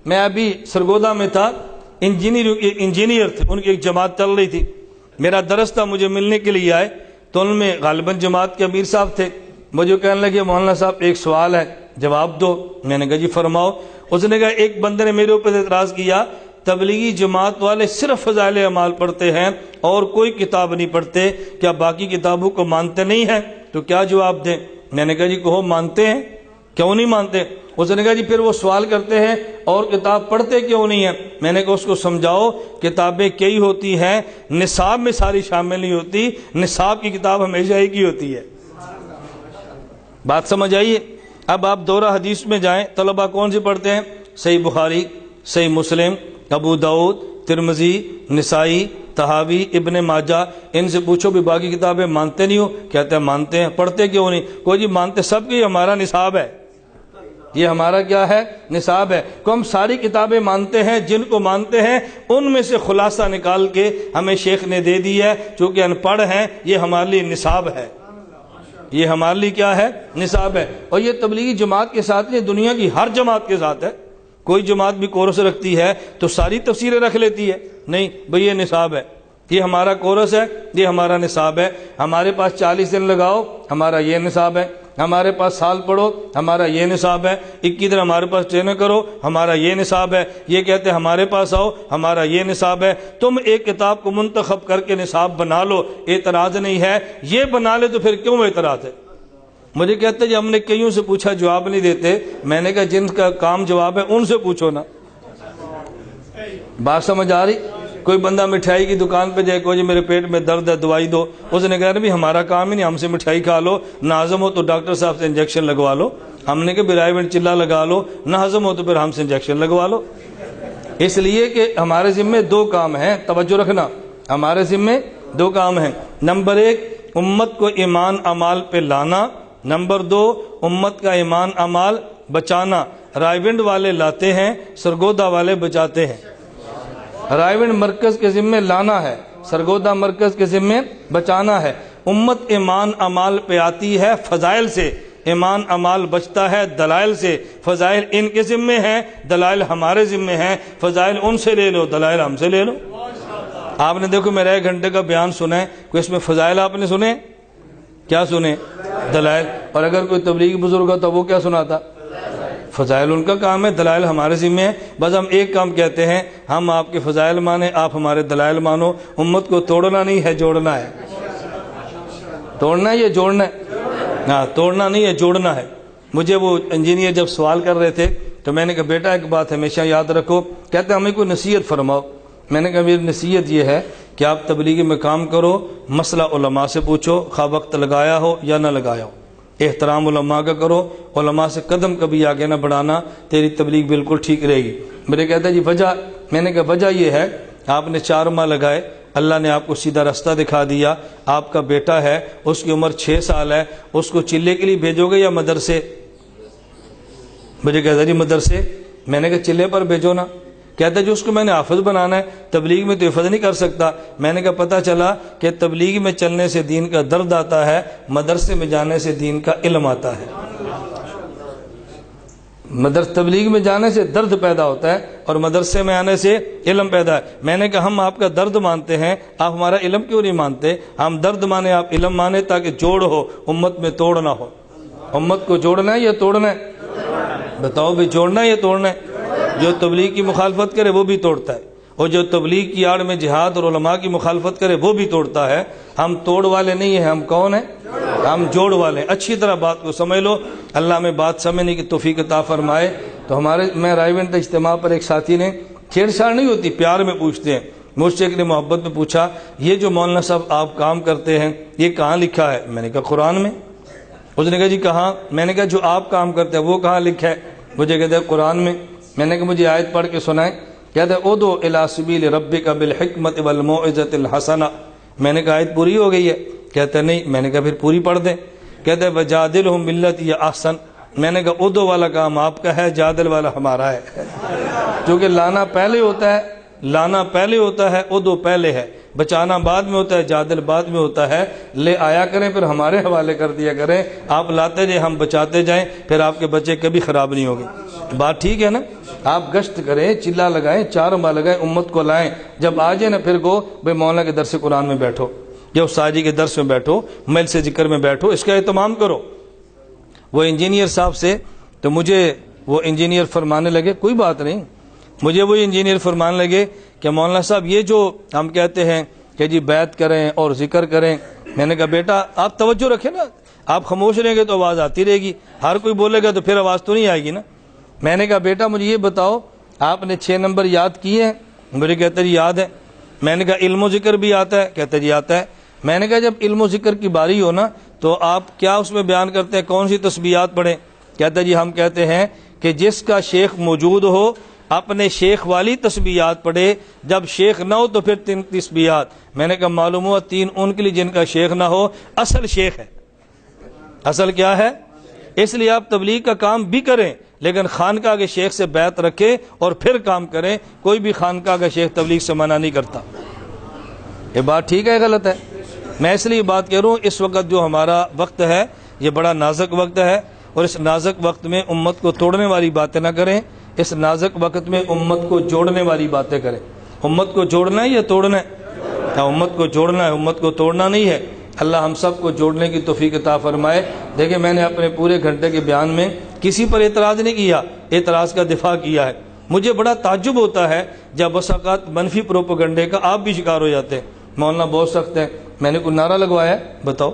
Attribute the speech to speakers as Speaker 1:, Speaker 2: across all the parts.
Speaker 1: میں ابھی سرگودا میں تھا، انجینئر تھے، ان کی ایک جماعت چل رہی تھی، میرا درس تھا، مجھے ملنے کے لیے آئے تو ان میں غالباً جماعت کے امیر صاحب تھے، مجھے کہنے لگے مولانا صاحب ایک سوال ہے جواب دو۔ میں نے کہا جی فرماؤ۔ اس نے کہا ایک بندے نے میرے اوپر اعتراض کیا، تبلیغی جماعت والے صرف فضائل اعمال پڑھتے ہیں اور کوئی کتاب نہیں پڑھتے، کیا باقی کتابوں کو مانتے نہیں ہیں؟ تو کیا جواب دیں؟ میں نے کہا جی کہو مانتے ہیں، کیوں نہیں مانتے؟ اس نے کہا جی پھر وہ سوال کرتے ہیں اور کتاب پڑھتے کیوں نہیں ہیں؟ میں نے کہا اس کو سمجھاؤ، کتابیں کئی ہوتی ہیں، نصاب میں ساری شامل نہیں ہوتی، نصاب کی کتاب ہمیشہ ایک ہی ہوتی ہے۔ بات سمجھ آئیے؟ اب آپ دورہ حدیث میں جائیں، طلبہ کون سی پڑھتے ہیں؟ صحیح بخاری، صحیح مسلم، ابو داؤد، ترمذی، نسائی، طحاوی، ابن ماجہ، ان سے پوچھو بھی باقی کتابیں مانتے نہیں ہو؟ کہتے ہیں مانتے ہیں۔ پڑھتے کیوں نہیں؟ کوئی جی مانتے سب کی، ہمارا نصاب ہے، یہ ہمارا کیا ہے؟ نصاب ہے۔ کو ہم ساری کتابیں مانتے ہیں، جن کو مانتے ہیں ان میں سے خلاصہ نکال کے ہمیں شیخ نے دے دی ہے، چونکہ ان پڑھ ہیں، یہ ہمارے لیے نصاب ہے، یہ ہمارے لیے کیا ہے؟ نصاب ہے۔ اور یہ تبلیغی جماعت کے ساتھ نہیں، دنیا کی ہر جماعت کے ساتھ ہے۔ کوئی جماعت بھی کورس رکھتی ہے تو ساری تفسیریں رکھ لیتی ہے، نہیں بھئی یہ نصاب ہے، یہ ہمارا کورس ہے، یہ ہمارا نصاب ہے، ہمارے پاس 40 دن لگاؤ، ہمارا یہ نصاب ہے، ہمارے پاس سال پڑھو، ہمارا یہ نصاب ہے، 21 دن ہمارے پاس ٹریننگ کرو، ہمارا یہ نصاب ہے، یہ کہتے ہیں ہمارے پاس آؤ، ہمارا یہ نصاب ہے۔ تم ایک کتاب کو منتخب کر کے نصاب بنا لو، اعتراض نہیں ہے، یہ بنا لے تو پھر کیوں اعتراض ہے؟ مجھے کہتے ہیں جی ہم نے کئیوں سے پوچھا جواب نہیں دیتے۔ میں نے کہا جن کا کام جواب ہے ان سے پوچھو نا۔ بات سمجھ آ رہی؟ کوئی بندہ مٹھائی کی دکان پہ جائے، کوئی جی میرے پیٹ میں درد ہے دوائی دو، اس نے کہا بھی ہمارا کام ہی نہیں، ہم سے مٹھائی کھا لو، نہ ہضم ہو تو ڈاکٹر صاحب سے انجیکشن لگوا لو۔ ہم نے کہا برائیویٹ چلہ لگا لو، نہ ہضم ہو تو پھر ہم سے انجیکشن لگوا لو۔ اس لیے کہ ہمارے ذمے دو کام ہیں، توجہ رکھنا، ہمارے ذمے دو کام ہیں۔ نمبر 1 امت کو ایمان اعمال پہ لانا، نمبر 2 امت کا ایمان اعمال بچانا۔ رائے ونڈ والے لاتے ہیں، سرگودا والے بچاتے ہیں۔ رائے ونڈ مرکز کے ذمے لانا ہے، سرگودا مرکز کے ذمے بچانا ہے۔ امت ایمان اعمال پہ آتی ہے فضائل سے، ایمان اعمال بچتا ہے دلائل سے۔ فضائل ان کے ذمے ہیں، دلائل ہمارے ذمے ہیں۔ فضائل ان سے لے لو، دلائل ہم سے لے لو۔ آپ نے دیکھو میرا 1 گھنٹے کا بیان سنا ہے، کوئی اس میں فضائل آپ نے سنے؟ کیا سنے؟ دلائل۔ اور اگر کوئی تبلیغی بزرگ ہوتا وہ کیا سناتا؟ فضائل ان کا کام ہے، دلائل ہمارے ذمہ ہیں۔ بس ہم ایک کام کہتے ہیں، ہم آپ کے فضائل مانیں، آپ ہمارے دلائل مانو۔ امت کو توڑنا نہیں ہے، جوڑنا ہے۔ توڑنا ہے یا جوڑنا ہے؟ ہاں، توڑنا نہیں ہے، جوڑنا ہے۔ مجھے وہ انجینئر جب سوال کر رہے تھے تو میں نے کہا بیٹا ایک بات ہمیشہ یاد رکھو، کہتے ہیں ہمیں کوئی نصیحت فرماؤ۔ میں نے کہا میری نصیحت یہ ہے کہ آپ تبلیغی میں کام کرو، مسئلہ علماء سے پوچھو، خواہ وقت لگایا ہو یا نہ لگایا ہو، احترام علماء کا کرو، علماء سے قدم کبھی آگے نہ بڑھانا، تیری تبلیغ بالکل ٹھیک رہے گی۔ میرے کہتا ہے جی وجہ؟ میں نے کہا وجہ یہ ہے آپ نے 4 ماہ لگائے، اللہ نے آپ کو سیدھا راستہ دکھا دیا، آپ کا بیٹا ہے، اس کی عمر 6 سال ہے، اس کو چلے کے لیے بھیجو گے یا مدرسے؟ مجھے کہتا ہے جی مدرسے۔ میں نے کہا چلے پر بھیجو نا۔ کہتا ہے جو اس کو میں نے حافظ بنانا ہے، تبلیغ میں تو حفظ نہیں کر سکتا۔ میں نے کہا پتہ چلا کہ تبلیغ میں چلنے سے دین کا درد آتا ہے، مدرسے میں جانے سے دین کا علم آتا ہے۔ تبلیغ میں جانے سے درد پیدا ہوتا ہے اور مدرسے میں آنے سے علم پیدا ہے۔ میں نے کہا ہم آپ کا درد مانتے ہیں، آپ ہمارا علم کیوں نہیں مانتے؟ ہم درد مانے، آپ علم مانے، تاکہ جوڑ ہو، امت میں توڑ نہ ہو۔ امت کو جوڑنا ہے یا توڑنا ہے؟ بتاؤ بھی، جوڑنا ہے یا توڑنا ہے؟ جو تبلیغ کی مخالفت کرے وہ بھی توڑتا ہے، اور جو تبلیغ کی آڑ میں جہاد اور علماء کی مخالفت کرے وہ بھی توڑتا ہے۔ ہم توڑ والے نہیں ہیں، ہم کون ہیں؟ ہم جوڑ والے ہیں۔ اچھی طرح بات کو سمجھ لو، اللہ میں بات سمجھنے کی توفیق عطا فرمائے۔ تو میں رائے ونڈ اجتماع پر ایک ساتھی نے، چھیڑ چھاڑ نہیں ہوتی، پیار میں پوچھتے ہیں، مجھ سے ایک نے محبت میں پوچھا یہ جو مولانا صاحب آپ کام کرتے ہیں یہ کہاں لکھا ہے؟ میں نے کہا قرآن میں۔ اس نے کہا جی کہاں؟ میں نے کہا جو آپ کام کرتے ہیں وہ کہاں لکھا ہے؟ مجھے کہتے ہیں قرآن میں۔ میں نے کہا مجھے آیت پڑھ کے سنائیں۔ کہتے ہیں ادعو الی سبیل ربک بالحکمت والموعظۃ الحسنہ۔ میں نے کہا آیت پوری ہو گئی ہے؟ کہتے ہیں نہیں۔ میں نے کہا پھر پوری پڑھ دیں۔ کہتے ہیں وجادلہم باللتی احسن۔ میں نے کہا ادعو والا کام آپ کا ہے، جادل والا ہمارا ہے، کیونکہ لانا پہلے ہوتا ہے، لانا پہلے ہوتا ہے، ادعو پہلے ہے، بچانا بعد میں ہوتا ہے، جادل بعد میں ہوتا ہے۔ لے آیا کریں پھر ہمارے حوالے کر دیا کریں، آپ لاتے جائیں ہم بچاتے جائیں، پھر آپ کے بچے کبھی خراب نہیں ہوگے۔ بات ٹھیک ہے نا؟ آپ گشت کریں, چلا لگائیں, چارما لگائیں, امت کو لائیں. جب آ جائے نا پھر کو بھائی مولانا کے درس قرآن میں بیٹھو, یا استاد کے درس میں بیٹھو, مجلس ذکر میں بیٹھو, اس کا اہتمام کرو. وہ انجینئر صاحب سے تو مجھے وہ انجینئر فرمانے لگے, کوئی بات نہیں, مجھے وہی انجینئر فرمانے لگے کہ مولانا صاحب یہ جو ہم کہتے ہیں کہ جی بیعت کریں اور ذکر کریں. میں نے کہا بیٹا آپ توجہ رکھیں نا, آپ خاموش رہیں گے تو آواز آتی رہے گی, ہر کوئی بولے گا تو پھر آواز تو نہیں آئے گی نا. میں نے کہا بیٹا مجھے یہ بتاؤ آپ نے 6 نمبر یاد کیے ہیں؟ مجھے کہتا جی یاد ہے. میں نے کہا علم و ذکر بھی آتا ہے؟ کہتا جی آتا ہے. میں نے کہا جب علم و ذکر کی باری ہو نا تو آپ کیا اس میں بیان کرتے ہیں, کون سی تسبیحات پڑھیں؟ کہتا جی ہم کہتے ہیں کہ جس کا شیخ موجود ہو اپنے شیخ والی تسبیحات پڑھے, جب شیخ نہ ہو تو پھر 3 تسبیحات. میں نے کہا معلوم ہوا 3 ان کے لیے جن کا شیخ نہ ہو, اصل شیخ ہے. اصل کیا ہے؟ اس لیے آپ تبلیغ کا کام بھی کریں لیکن خانقاہ کے شیخ سے بیعت رکھیں اور پھر کام کریں. کوئی بھی خانقاہ کا شیخ تبلیغ سے منع نہیں کرتا. یہ بات ٹھیک ہے غلط ہے؟ میں اس لیے بات کہہ رہا ہوں, اس وقت جو ہمارا وقت ہے یہ بڑا نازک وقت ہے, اور اس نازک وقت میں امت کو توڑنے والی باتیں نہ کریں, اس نازک وقت میں امت کو جوڑنے والی باتیں کریں. امت کو جوڑنا ہے یا توڑنا ہے؟ امت کو جوڑنا ہے, امت کو توڑنا نہیں ہے. اللہ ہم سب کو جوڑنے کی توفیق عطا فرمائے. دیکھیں میں نے اپنے پورے گھنٹے کے بیان میں کسی پر اعتراض نہیں کیا, اعتراض کا دفاع کیا ہے. مجھے بڑا تعجب ہوتا ہے جب بس اوقات منفی پروپیگنڈے کا آپ بھی شکار ہو جاتے ہیں. مولانا بہت سخت ہے, میں نے کوئی نعرہ لگوایا ہے بتاؤ؟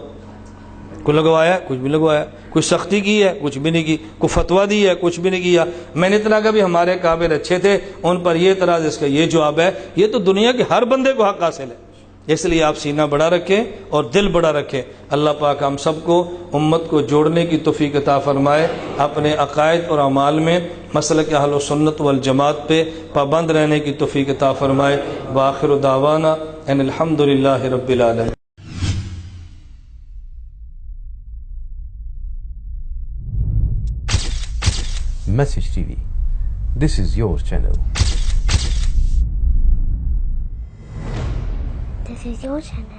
Speaker 1: کوئی لگوایا؟ کچھ بھی لگوایا. کوئی سختی کی ہے؟ کچھ بھی نہیں کی. کوئی فتویٰ دی ہے؟ کچھ بھی نہیں کیا. میں نے اتنا کہا بھی ہمارے قابل اچھے تھے, ان پر یہ اعتراض, اس کا یہ جواب ہے. یہ تو دنیا کے ہر بندے کو حق حاصل ہے. اس لیے آپ سینہ بڑا رکھیں اور دل بڑا رکھیں. اللہ پاک ہم سب کو امت کو جوڑنے کی توفیق عطا فرمائے, اپنے عقائد اور اعمال میں مسلک اہل سنت والجماعت پہ پابند رہنے کی توفیق عطا فرمائے. وآخر دعوانا ان الحمدللہ رب العالمین.
Speaker 2: Message TV. This is your channel.
Speaker 3: This is your channel.